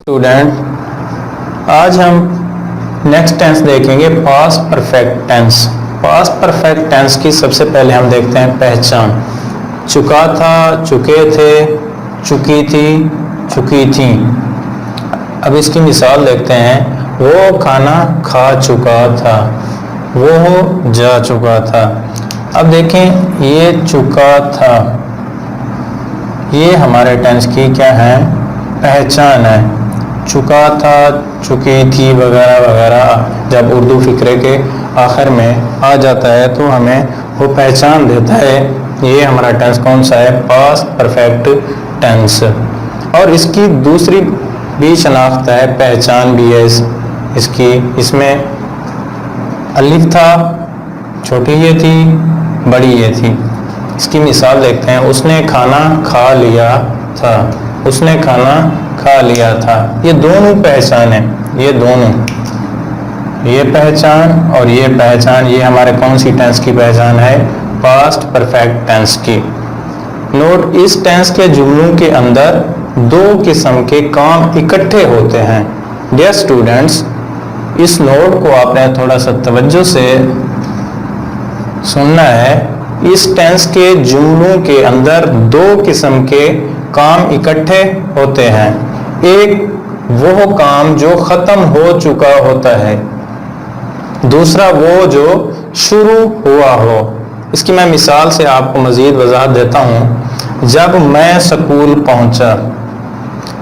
Student, आज हम next tense देखेंगे past perfect tense. Past perfect tense की सबसे पहले हम देखते हैं पहचान। चुका था, चुके थे, चुकी थी, चुकी थी। अब इसकी मिसाल देखते हैं। वो खाना खा चुका था, वो जा चुका था। अब देखें, ये चुका था, ये हमारे टेंस की क्या है? पहचान है। चुका था, चुकी थी वगैरह वगैरह जब उर्दू फिक्रे के आखिर में आ जाता है तो हमें वो पहचान देता है। ये हमारा टेंस कौन सा है? Past perfect tense. और इसकी दूसरी भी शनाख्त है, पहचान भी है इसकी। इसमें अलिफ था, छोटी ये थी, बड़ी ये थी। इसकी मिसाल देखते हैं। उसने खाना खा लिया था, उसने खाना खा लिया था। ये दोनों पहचान है, ये दोनों, ये पहचान और ये पहचान, ये हमारे कौन सी टेंस की पहचान है? पास्ट परफेक्ट टेंस की। नोट, इस टेंस के जुमलों के अंदर दो किस्म के काम इकट्ठे होते हैं। डियर स्टूडेंट्स, इस नोट को आपने थोड़ा सा तवज्जो से सुनना है। इस टेंस के जुमलों के अंदर दो किस्म के काम इकट्ठे होते हैं। एक वो काम जो खत्म हो चुका होता है, दूसरा वो जो शुरू हुआ हो। इसकी मैं मिसाल से आपको मजीद वजाहत देता हूँ। जब मैं स्कूल पहुंचा,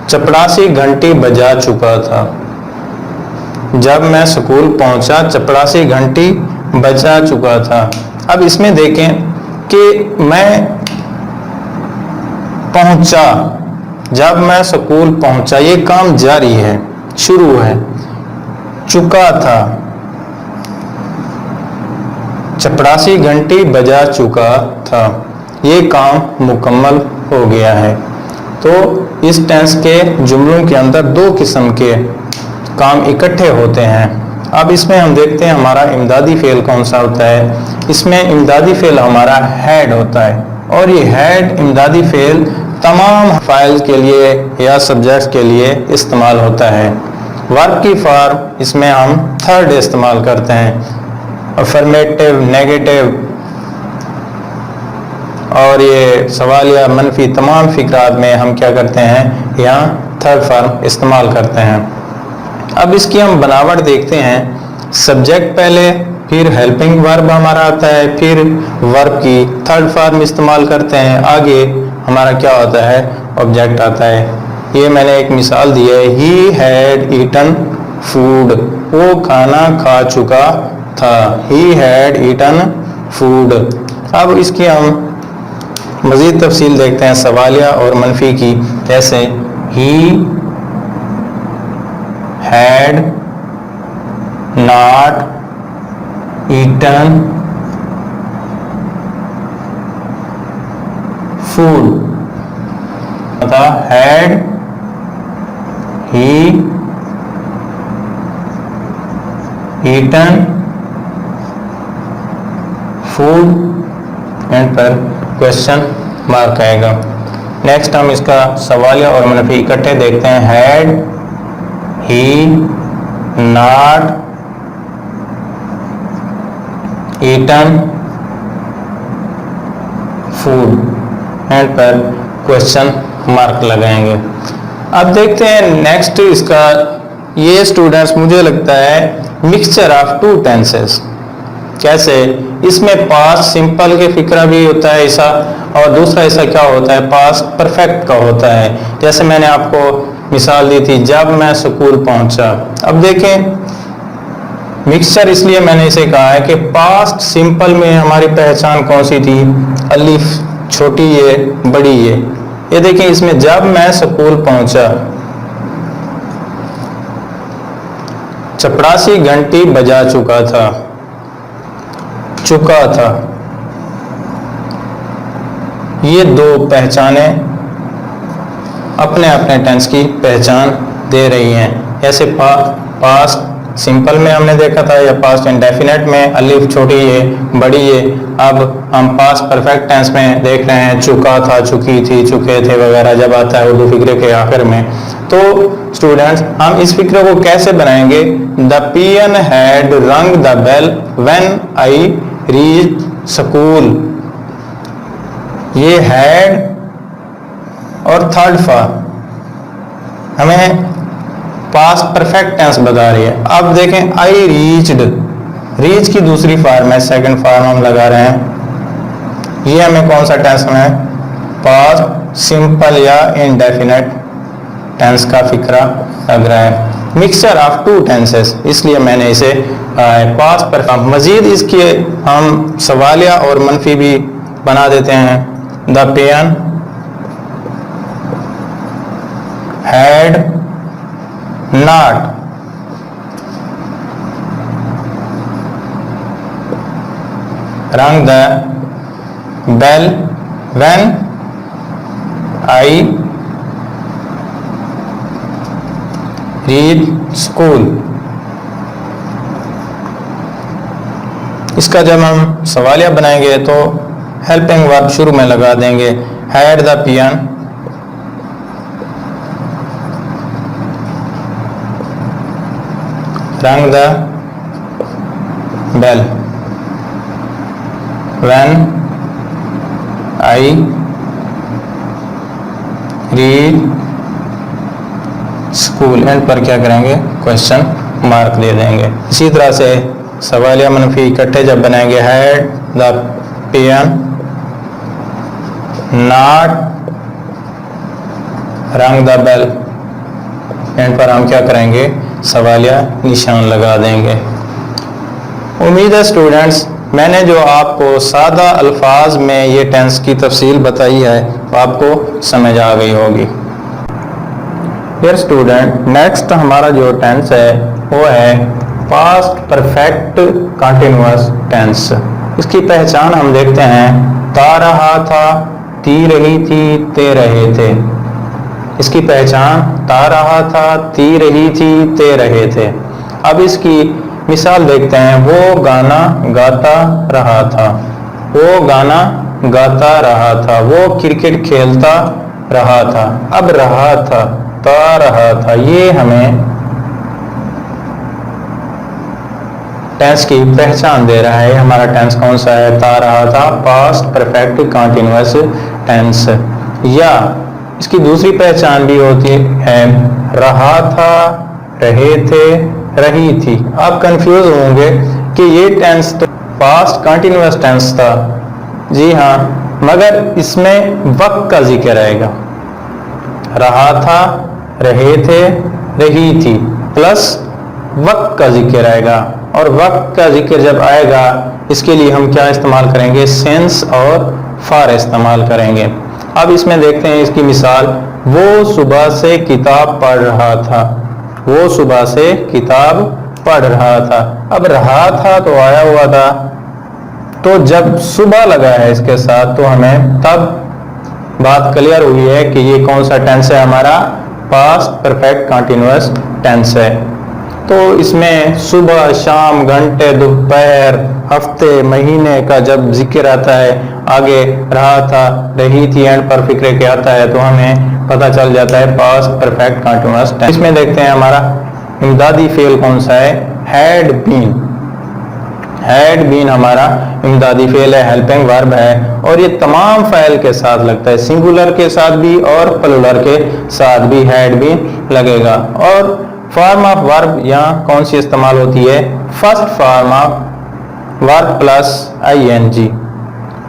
चपरासी घंटी बजा चुका था। जब मैं स्कूल पहुंचा, चपरासी घंटी बजा चुका था। अब इसमें देखें कि मैं पहुंचा, जब मैं स्कूल पहुंचा, ये काम जारी है, शुरू है। चुका था, चपरासी घंटी बजा चुका था, ये काम मुकम्मल हो गया है। तो इस टेंस के जुमलों के अंदर दो किस्म के काम इकट्ठे होते हैं। अब इसमें हम देखते हैं हमारा इमदादी फेल कौन सा होता है। इसमें इमदादी फेल हमारा हैड होता है, और ये हैड इमदादी फेल तमाम फाइल के लिए या सब्जेक्ट्स के लिए इस्तेमाल होता है। वर्ब की फॉर्म इसमें हम थर्ड इस्तेमाल करते हैं। अफर्मेटिव, नेगेटिव और ये सवालिया, मनफी तमाम फिक्रात में हम क्या करते हैं? यहाँ थर्ड फॉर्म इस्तेमाल करते हैं। अब इसकी हम बनावट देखते हैं। सब्जेक्ट पहले, फिर हेल्पिंग वर्ब हमारा आता है, फिर वर्ब की थर्ड फॉर्म इस्तेमाल करते हैं। आगे हमारा क्या होता है? ऑब्जेक्ट आता है। ये मैंने एक मिसाल दी है। ही हैड ईटन फूड, वो खाना खा चुका था। He had eaten food. अब इसकी हम मजीद तफसील देखते हैं सवालिया और मनफी की। जैसे he had not eaten food, had he eaten food, end पर क्वेश्चन मार्क आएगा। नेक्स्ट हम इसका सवालिया और मनफी इकट्ठे देखते हैं। Had he not eaten food, end पर क्वेश्चन मार्क लगाएंगे। अब देखते हैं नेक्स्ट इसका। ये स्टूडेंट्स मुझे लगता है मिक्सचर ऑफ टू टेंसेस। कैसे? इसमें पास्ट सिंपल के फिक्रा भी होता है ऐसा, और दूसरा ऐसा क्या होता है? पास्ट परफेक्ट का होता है। जैसे मैंने आपको मिसाल दी थी, जब मैं स्कूल पहुंचा। अब देखें, मिक्सचर इसलिए मैंने इसे कहा है कि पास्ट सिंपल में हमारी पहचान कौन सी थी? अलिफ, छोटी ये, बड़ी ये देखें। इसमें जब मैं स्कूल पहुंचा, चपरासी घंटी बजा चुका था, चुका था। ये दो पहचाने अपने अपने टेंस की पहचान दे रही हैं। जैसे पास्ट सिंपल में हमने देखा था, या पास्ट इंडेफिनेट में अलिफ छोटी ये, बड़ी ये। अब हम पास्ट परफेक्ट टेंस में देख रहे हैं, चुका था, चुकी थी, चुके थे वगैरह जब आता है उर्दू फिक्रे के आखिर में। तो स्टूडेंट्स, हम इस फिक्र को कैसे बनाएंगे? The peon had rung the bell when I reach school. ये हैड और थर्ड फॉर्म हमें पास्ट परफेक्ट टेंस बता रही है। अब देखें, आई रीच्ड, रीच की दूसरी फॉर्म है, सेकंड फॉर्म हम लगा रहे हैं। ये हमें कौन सा टेंस में पास्ट सिंपल या इनडेफिनेट टेंस का फिक्रा लग रहा है। मिक्सचर ऑफ टू टेंसेस, इसलिए मैंने इसे पास्ट परफेक्ट। मजीद इसके हम सवालिया और मनफी भी बना देते हैं। The peon had not rung the bell when I reached school। इसका जब हम सवालिया बनाएंगे तो हेल्पिंग वर्ब शुरू में लगा देंगे। Had the peon rung the bell when I reach school। And पर क्या करेंगे? क्वेश्चन मार्क दे देंगे। इसी तरह से सवालिया मनफी इकट्ठे जब बनाएंगे, हैड द पियन नॉट रंग द बेल, एंड पर हम क्या करेंगे? सवालिया निशान लगा देंगे। उम्मीद है स्टूडेंट्स, मैंने जो आपको सादा अल्फाज में ये टेंस की तफसील बताई है तो आपको समझ आ गई होगी। डियर स्टूडेंट, नेक्स्ट हमारा जो टेंस है वो है पास्ट परफेक्ट कंटिन्यूअस टेंस। इसकी पहचान हम देखते हैं, ता रहा था, ती रही थी, ते रहे थे। इसकी पहचान ता रहा था, ती रही थी, ते रहे थे। अब इसकी मिसाल देखते हैं, वो गाना गाता रहा था, वो गाना गाता रहा था, वो क्रिकेट खेलता रहा था। अब रहा था, ता रहा था, ये हमें टेंस की पहचान दे रहा है। हमारा टेंस कौन सा है? ता रहा था, पास्ट परफेक्ट कंटीन्यूअस टेंस। या इसकी दूसरी पहचान भी होती है, रहा था, रहे थे, रही थी। आप कंफ्यूज होंगे कि ये टेंस तो पास्ट कंटीन्यूअस टेंस था। जी हाँ, मगर इसमें वक्त का जिक्र आएगा। रहा था, रहे थे, रही थी, प्लस वक्त का जिक्र आएगा। और वक्त का जिक्र जब आएगा, इसके लिए हम क्या इस्तेमाल करेंगे? सिंस और फॉर इस्तेमाल करेंगे। अब इसमें देखते हैं इसकी मिसाल, वो सुबह से किताब पढ़ रहा था, वो सुबह से किताब पढ़ रहा था। अब रहा था तो आया हुआ था, तो जब सुबह लगा है इसके साथ तो हमें तब बात क्लियर हुई है कि ये कौन सा टेंस है? हमारा पास्ट परफेक्ट कंटीन्यूअस टेंस है। तो इसमें सुबह, शाम, घंटे, दोपहर, हफ्ते, महीने का जब जिक्र आता है, आगे रहा था, रही थी, एंड पर फिक्रे के आता है तो हमें पता चल जाता है पास्ट परफेक्ट कंटीन्यूअस टेंस। इसमें देखते हैं हमारा इमदादी फेल कौन सा है? Had been. हैड बीन हमारा इमदादी फेल है, हेल्पिंग वर्ब है, और ये तमाम फाइल के साथ लगता है, सिंगुलर के साथ भी और प्लूरल के साथ भी हैड बीन लगेगा। और फॉर्म ऑफ वर्ब यहाँ कौन सी इस्तेमाल होती है? First form of verb plus ING,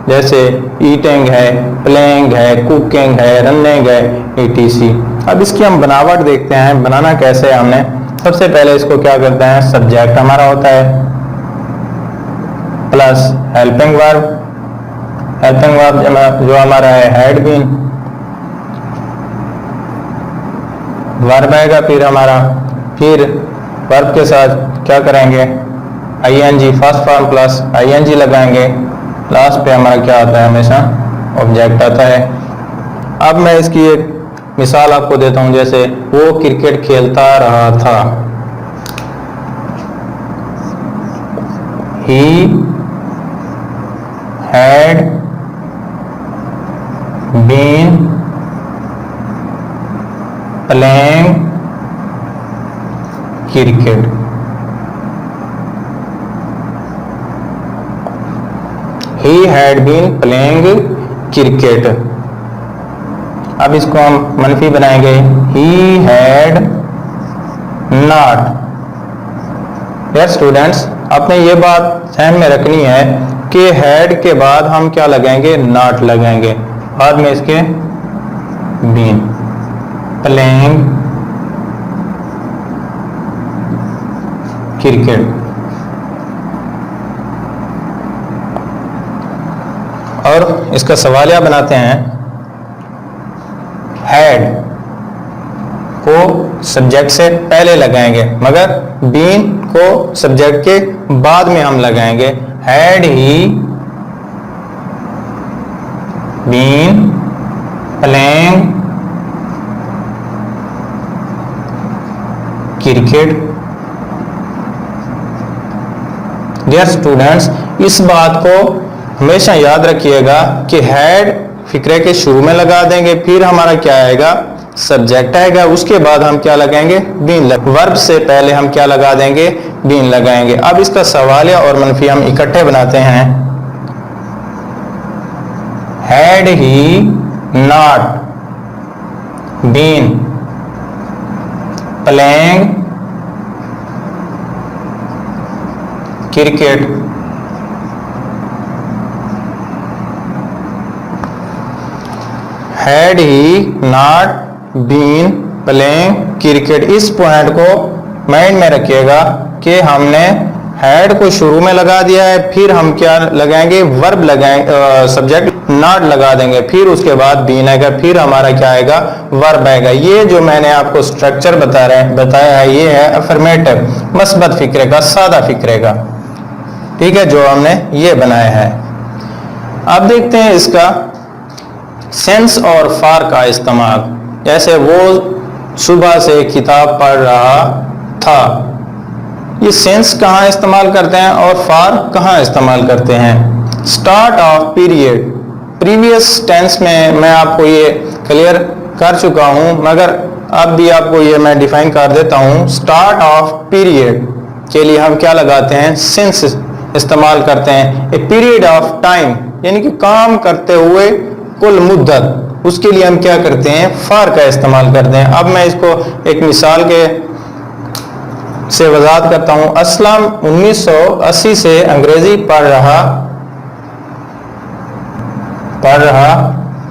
जैसे ईटिंग है, प्लेइंग है, कुकिंग है, रनिंग है, ईटीसी। अब इसकी हम बनावट देखते हैं, बनाना कैसे है। हमने सबसे पहले इसको क्या करते हैं? सब्जेक्ट हमारा होता है plus helping verb, helping verb जो हमारा है हैड बीन, वर्ब आएगा फिर हमारा, फिर वर्ब के साथ क्या करेंगे? ING, first form plus ING लगाएंगे, लास्ट पे हमारा क्या आता है? हमेशा ऑब्जेक्ट आता है। अब मैं इसकी एक मिसाल आपको देता हूं, जैसे वो क्रिकेट खेलता रहा था, he had been playing cricket. He had been playing cricket। अब इसको हम मनफी बनाएंगे, He had not। यार स्टूडेंट्स, आपने ये बात ध्यान में रखनी है कि had के बाद हम क्या लगाएंगे, not लगाएंगे, बाद में इसके been। playing cricket. और इसका सवालिया बनाते हैं, हैड को सब्जेक्ट से पहले लगाएंगे मगर बीन को सब्जेक्ट के बाद में हम लगाएंगे। Had he been playing cricket. Dear students, इस बात को हमेशा याद रखिएगा कि हैड फिक्रे के शुरू में लगा देंगे, फिर हमारा क्या आएगा, सब्जेक्ट आएगा, उसके बाद हम क्या लगाएंगे, बीन। वर्ब से पहले हम क्या लगा देंगे, बीन लगाएंगे। अब इसका सवालिया और मनफी हम इकट्ठे बनाते हैं। Had he not been playing cricket, had he not been playing cricket. इस पॉइंट को माइंड में रखिएगा कि हमने हैड को शुरू में लगा दिया है, फिर हम क्या लगाएंगे, वर्ब लगाएंगे, सब्जेक्ट नॉट लगा देंगे, फिर उसके बाद बीन आएगा, फिर हमारा क्या आएगा, वर्ब आएगा। ये जो मैंने आपको स्ट्रक्चर बताया है, ये है अफर्मेटिव मस्बत फिक्रे का, सादा फिक्रे का, ठीक है, जो हमने ये बनाया है। अब देखते हैं इसका सेंस और फार का इस्तेमाल। जैसे वो सुबह से किताब पढ़ रहा था, ये सेंस कहाँ इस्तेमाल करते हैं और फार कहाँ इस्तेमाल करते हैं। Start of period, previous tense में मैं आपको ये क्लियर कर चुका हूँ, मगर अब भी आपको ये मैं डिफाइन कर देता हूँ। स्टार्ट ऑफ पीरियड के लिए हम क्या लगाते हैं, सेंस इस्तेमाल करते हैं। ए पीरियड ऑफ टाइम, यानी कि काम करते हुए कुल मुद्दत, उसके लिए हम क्या करते हैं, फार का इस्तेमाल करते हैं। अब मैं इसको एक मिसाल के से वजाहत करता हूं। असलम 1980 से अंग्रेजी पढ़ रहा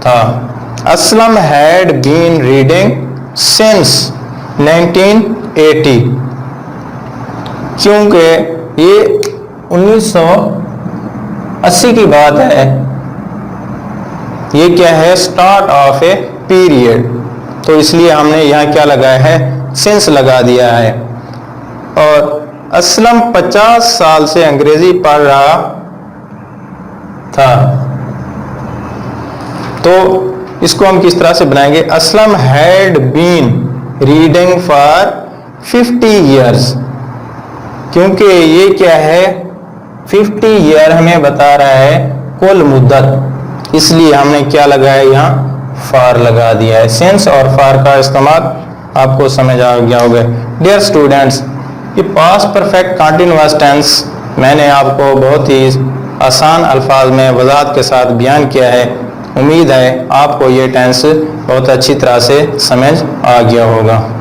था। Aslam had been reading since 1980, क्योंकि ये 1980 की बात है, ये क्या है, स्टार्ट ऑफ ए पीरियड, तो इसलिए हमने यहाँ क्या लगाया है, सिंस लगा दिया है। और असलम 50 साल से अंग्रेजी पढ़ रहा था, तो इसको हम किस तरह से बनाएंगे, Aslam had been reading for 50 years, क्योंकि ये क्या है, 50 ईयर हमें बता रहा है कुल मुद्दत, इसलिए हमने क्या लगाया, यहाँ फार लगा दिया है। सेंस और फार का इस्तेमाल आपको समझ आ गया होगा। डियर स्टूडेंट्स, ये पास्ट परफेक्ट कंटीन्यूअस टेंस मैंने आपको बहुत ही आसान अल्फाज में वजाहत के साथ बयान किया है। उम्मीद है आपको ये टेंस बहुत अच्छी तरह से समझ आ गया होगा।